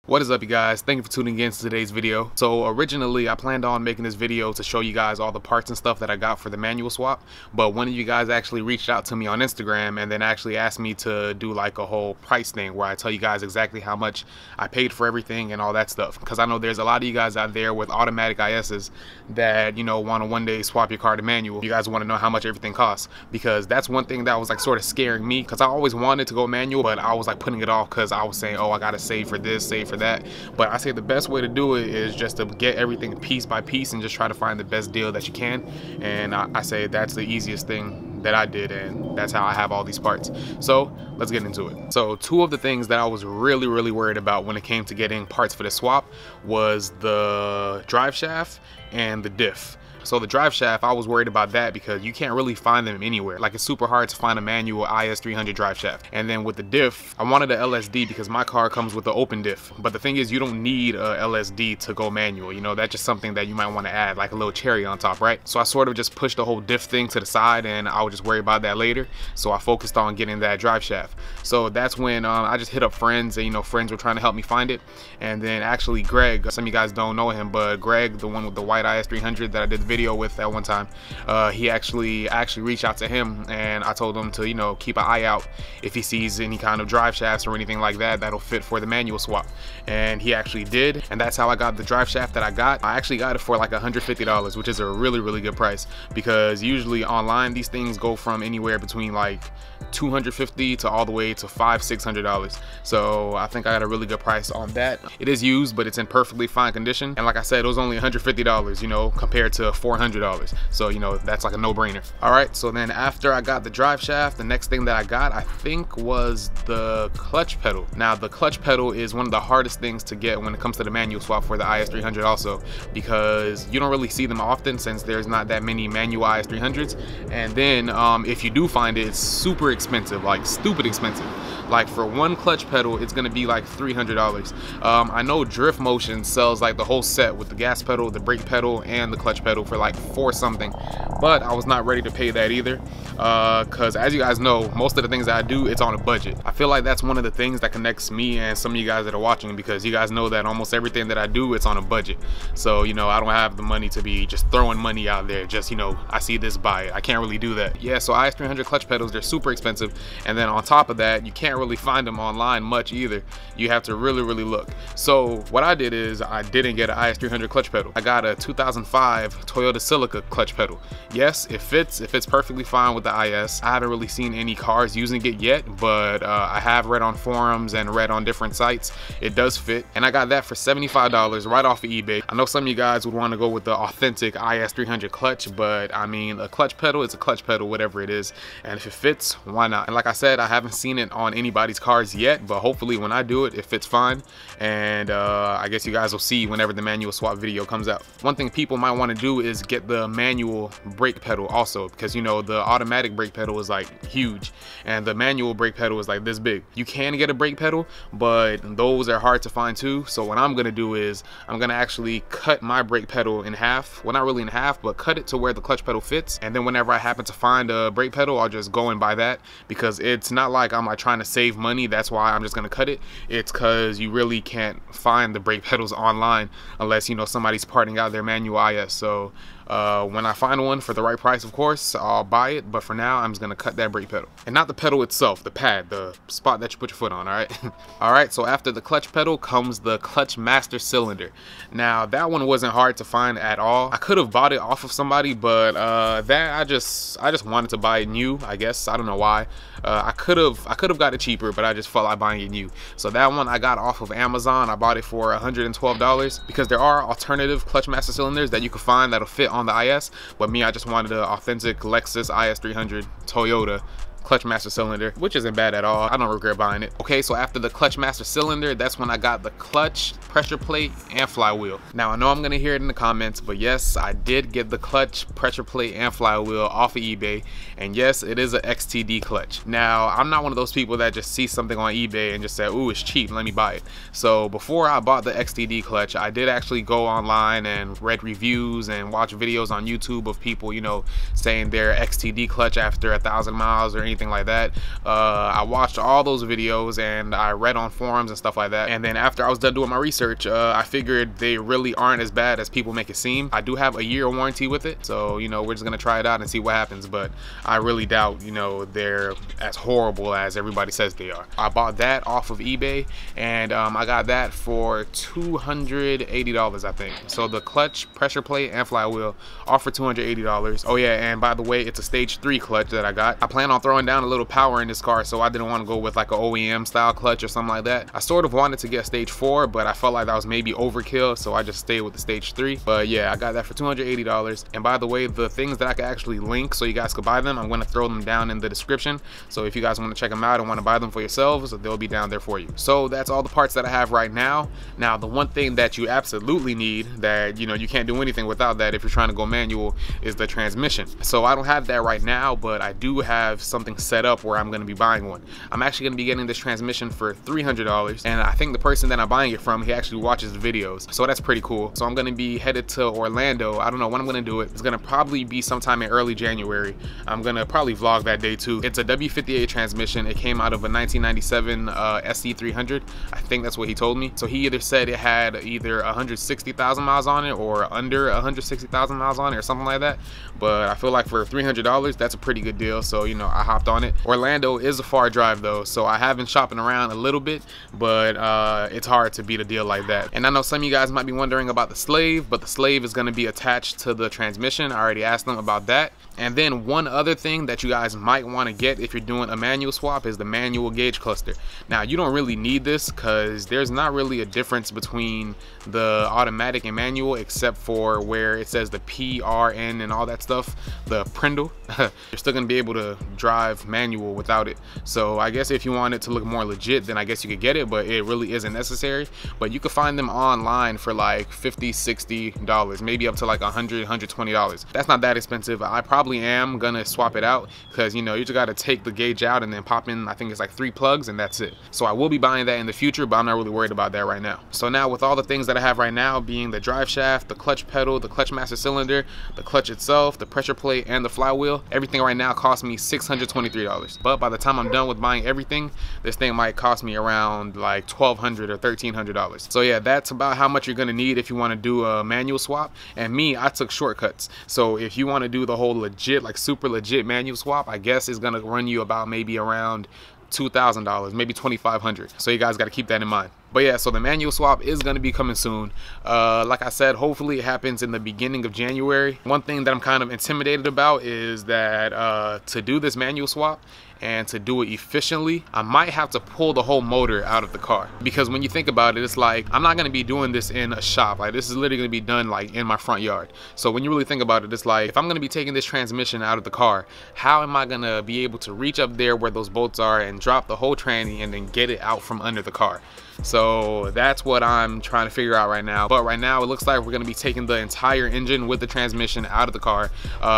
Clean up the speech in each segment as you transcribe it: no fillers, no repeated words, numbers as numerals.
What is up, you guys? Thank you for tuning in to today's video. So originally I planned on making this video to show you guys all the parts and stuff that I got for the manual swap, but one of you guys actually reached out to me on Instagram and then actually asked me to do like a whole price thing where I tell you guys exactly how much I paid for everything and all that stuff, because I know there's a lot of you guys out there with automatic ISs that, you know, want to one day swap your car to manual. You guys want to know how much everything costs, because that's one thing that was like sort of scaring me, because I always wanted to go manual, but I was like putting it off because I was saying, oh, I gotta save for this, save for that. But I say the best way to do it is just to get everything piece by piece and just try to find the best deal that you can. And I say that's the easiest thing that I did, and that's how I have all these parts. So let's get into it. So two of the things that I was really worried about when it came to getting parts for the swap was the drive shaft and the diff. So the drive shaft, I was worried about that because you can't really find them anywhere. Like, it's super hard to find a manual IS300 drive shaft. And then with the diff, I wanted a LSD because my car comes with the open diff. But the thing is, you don't need a LSD to go manual. You know, that's just something that you might want to add, like a little cherry on top, right? So I sort of just pushed the whole diff thing to the side, and I would just worry about that later. So I focused on getting that drive shaft. So that's when I just hit up friends, and you know, friends were trying to help me find it. And then actually Greg, some of you guys don't know him, but Greg, the one with the white IS300 that I did the video with at one time, he actually reached out to him, and I told him to, you know, keep an eye out if he sees any kind of drive shafts or anything like that that'll fit for the manual swap. And he actually did, and that's how I got the drive shaft that I got. I actually got it for like $150, which is a really good price, because usually online these things go from anywhere between like $250 to all the way to $500–600. So I think I got a really good price on that. It is used, but it's in perfectly fine condition, and like I said, it was only $150, you know, compared to $400. So, you know, that's like a no-brainer. All right, so then after I got the drive shaft, the next thing that I got, I think, was the clutch pedal. Now the clutch pedal is one of the hardest things to get when it comes to the manual swap for the IS300 also, because you don't really see them often since there's not that many manual IS300s. And then if you do find it, it's super expensive, like stupid expensive. Like for one clutch pedal, it's gonna be like $300. I know Drift Motion sells like the whole set with the gas pedal, the brake pedal, and the clutch pedal for like $4 something, but I was not ready to pay that either, because as you guys know, most of the things that I do, it's on a budget. I feel like that's one of the things that connects me and some of you guys that are watching, because you guys know that almost everything that I do, it's on a budget. So, you know, I don't have the money to be just throwing money out there, just, you know, I see this, buy it. I can't really do that. Yeah, so IS300 clutch pedals, they're super expensive, and then on top of that, you can't really find them online much either. You have to really look. So what I did is I didn't get an IS300 clutch pedal. I got a 2005 Toyota Celica clutch pedal. Yes, it fits perfectly fine with the IS. I haven't really seen any cars using it yet, but I have read on forums and read on different sites, it does fit, and I got that for $75 right off of eBay. I know some of you guys would want to go with the authentic IS300 clutch, but I mean, a clutch pedal is a clutch pedal, whatever it is, and if it fits, why not? And like I said, I haven't seen it on anybody's cars yet, but hopefully when I do it, it fits fine. And I guess you guys will see whenever the manual swap video comes out. One thing people might want to do is get the manual brake pedal also, because you know, the automatic brake pedal is like huge and the manual brake pedal is like this big. You can get a brake pedal, but those are hard to find too. So what I'm gonna do is I'm gonna actually cut my brake pedal in half. Well, not really in half, but cut it to where the clutch pedal fits, and then whenever I happen to find a brake pedal, I'll just go and buy that, because it's not like I'm like trying to save money. That's why I'm just gonna cut it. It's because you really can't find the brake pedals online unless, you know, somebody's parting out their manual IS. So when I find one for the right price, of course, I'll buy it, but for now I'm just gonna cut that brake pedal, and not the pedal itself, the pad, the spot that you put your foot on. All right. All right, so after the clutch pedal comes the clutch master cylinder. Now that one wasn't hard to find at all. I could have bought it off of somebody, but that I just wanted to buy it new, I guess. I don't know why. I could have got it cheaper, but I just felt like buying it new. So that one I got off of Amazon. I bought it for $112, because there are alternative clutch master cylinders that you can find that'll fit on the IS, but me, I just wanted an authentic Lexus IS300 Toyota clutch master cylinder, which isn't bad at all. I don't regret buying it. Okay, so after the clutch master cylinder, that's when I got the clutch, pressure plate, and flywheel. Now I know I'm gonna hear it in the comments, but yes, I did get the clutch, pressure plate, and flywheel off of eBay, and yes, it is a XTD clutch. Now I'm not one of those people that just see something on eBay and just say, ooh, it's cheap, let me buy it. So before I bought the XTD clutch, I did actually go online and read reviews and watch videos on YouTube of people, you know, saying their XTD clutch after 1,000 miles or anything anything like that. I watched all those videos and I read on forums and stuff like that, and then after I was done doing my research, I figured they really aren't as bad as people make it seem. I do have a year warranty with it, so you know, we're just gonna try it out and see what happens, but I really doubt, you know, they're as horrible as everybody says they are. I bought that off of eBay, and I got that for $280, I think. So the clutch, pressure plate, and flywheel all for $280. Oh yeah, and by the way, it's a stage 3 clutch that I got. I plan on throwing down a little power in this car, so I didn't want to go with like an OEM style clutch or something like that. I sort of wanted to get stage 4, but I felt like that was maybe overkill, so I just stayed with the stage 3. But yeah, I got that for $280. And by the way, the things that I could actually link so you guys could buy them, I'm going to throw them down in the description. So if you guys want to check them out and want to buy them for yourselves, they'll be down there for you. So that's all the parts that I have right now. Now, the one thing that you absolutely need, that you know you can't do anything without that if you're trying to go manual, is the transmission. So I don't have that right now, but I do have something set up where I'm going to be buying one. I'm actually going to be getting this transmission for $300, and I think the person that I'm buying it from, he actually watches the videos, so that's pretty cool. So I'm going to be headed to Orlando. I don't know when I'm going to do it. It's going to probably be sometime in early January. I'm going to probably vlog that day too. It's a W58 transmission. It came out of a 1997 IS300. I think that's what he told me. So he either said it had either 160,000 miles on it or under 160,000 miles on it or something like that. But I feel like for $300, that's a pretty good deal. So, you know, I hopped on it. Orlando is a far drive though, so I have been shopping around a little bit, but it's hard to beat a deal like that. And I know some of you guys might be wondering about the slave, but the slave is going to be attached to the transmission. I already asked them about that. And then one other thing that you guys might want to get if you're doing a manual swap is the manual gauge cluster. Now, you don't really need this because there's not really a difference between the automatic and manual, except for where it says the PRN and all that stuff, the Prindle. You're still going to be able to drive manual without it. So I guess if you want it to look more legit, then I guess you could get it, but it really isn't necessary. But you can find them online for like $50, $60, maybe up to like $100, $120. That's not that expensive. I probably am gonna swap it out because, you know, you just got to take the gauge out and then pop in, I think it's like 3 plugs, and that's it. So I will be buying that in the future, but I'm not really worried about that right now. So now, with all the things that I have right now, being the drive shaft, the clutch pedal, the clutch master cylinder, the clutch itself, the pressure plate, and the flywheel, everything right now costs me $623. But by the time I'm done with buying everything, this thing might cost me around like $1,200 or $1,300. So yeah, that's about how much you're gonna need if you want to do a manual swap. And me, I took shortcuts. So if you want to do the whole legit, like super legit manual swap, I guess it's gonna run you about maybe around $2,000, maybe $2,500. So you guys got to keep that in mind. But yeah, so the manual swap is going to be coming soon. Like I said, hopefully it happens in the beginning of January. One thing that I'm kind of intimidated about is that to do this manual swap and to do it efficiently, I might have to pull the whole motor out of the car. Because when you think about it, it's like, I'm not going to be doing this in a shop. Like, this is literally going to be done like in my front yard. So when you really think about it, it's like, if I'm going to be taking this transmission out of the car, how am I going to be able to reach up there where those bolts are and drop the whole tranny and then get it out from under the car? So that's what I'm trying to figure out right now. But right now it looks like we're going to be taking the entire engine with the transmission out of the car.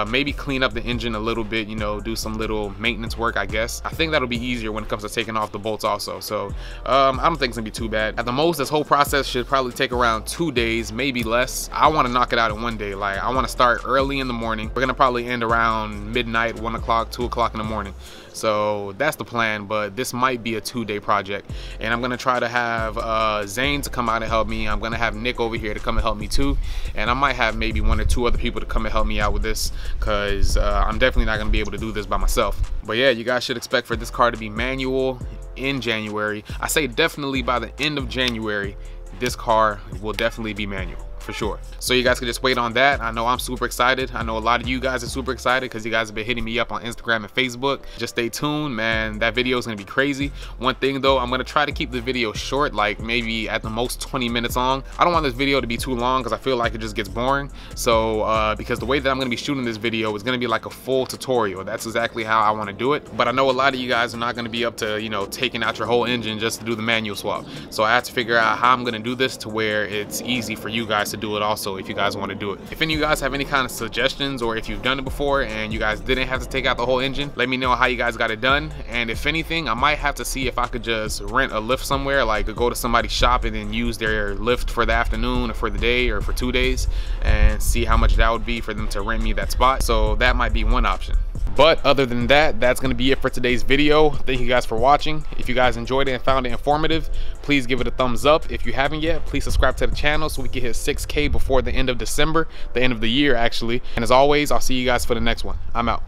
Maybe clean up the engine a little bit, you know, do some little maintenance work, I guess. I think that'll be easier when it comes to taking off the bolts also. So I don't think it's gonna be too bad. At the most, this whole process should probably take around 2 days, maybe less. I want to knock it out in 1 day. Like, I want to start early in the morning. We're gonna probably end around midnight, 1 o'clock, 2 o'clock in the morning. So that's the plan, but this might be a 2-day project. And I'm gonna try to have Zane to come out and help me. I'm gonna have Nick over here to come and help me too. And I might have maybe 1 or 2 other people to come and help me out with this, because I'm definitely not gonna be able to do this by myself. But yeah, you guys should expect for this car to be manual in January. I say definitely by the end of January, this car will definitely be manual. For sure. So you guys can just wait on that. I know I'm super excited. I know a lot of you guys are super excited because you guys have been hitting me up on Instagram and Facebook. Just stay tuned, man. That video is gonna be crazy. One thing though, I'm gonna try to keep the video short, like maybe at the most 20 minutes long. I don't want this video to be too long because I feel like it just gets boring. So because the way that I'm gonna be shooting this video is gonna be like a full tutorial. That's exactly how I want to do it. But I know a lot of you guys are not gonna be up to, you know, taking out your whole engine just to do the manual swap. So I have to figure out how I'm gonna do this to where it's easy for you guys to to do it also if you guys want to do it. If any of you guys have any kind of suggestions, or if you've done it before and you guys didn't have to take out the whole engine, let me know how you guys got it done. And if anything, I might have to see if I could just rent a lift somewhere, like go to somebody's shop and then use their lift for the afternoon or for the day or for 2 days, and see how much that would be for them to rent me that spot. So that might be one option. But other than that, that's going to be it for today's video. Thank you guys for watching. If you guys enjoyed it and found it informative, please give it a thumbs up. If you haven't yet, please subscribe to the channel so we can hit 6K before the end of December, the end of the year actually. And as always, I'll see you guys for the next one. I'm out.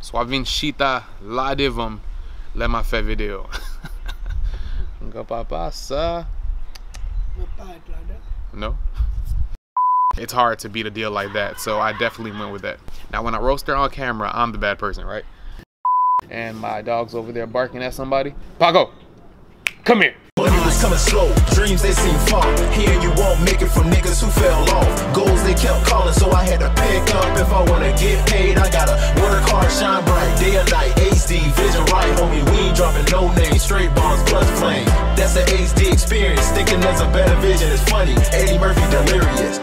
Suavincita lá de vam lema fe video. No? It's hard to beat a deal like that, so I definitely went with that. Now when I roast her on camera, I'm the bad person, right? And my dog's over there barking at somebody. Paco, come here. Money was coming slow, dreams they seem far. Here you won't make it from niggas who fell off. Goals they kept calling, so I had to pick up. If I wanna get paid, I gotta work hard, shine bright, day or night. HD, vision right, homie, we ain't dropping no names. Straight bombs plus flame, that's the HD experience. Thinking there's a better vision, it's funny. Eddie Murphy delirious.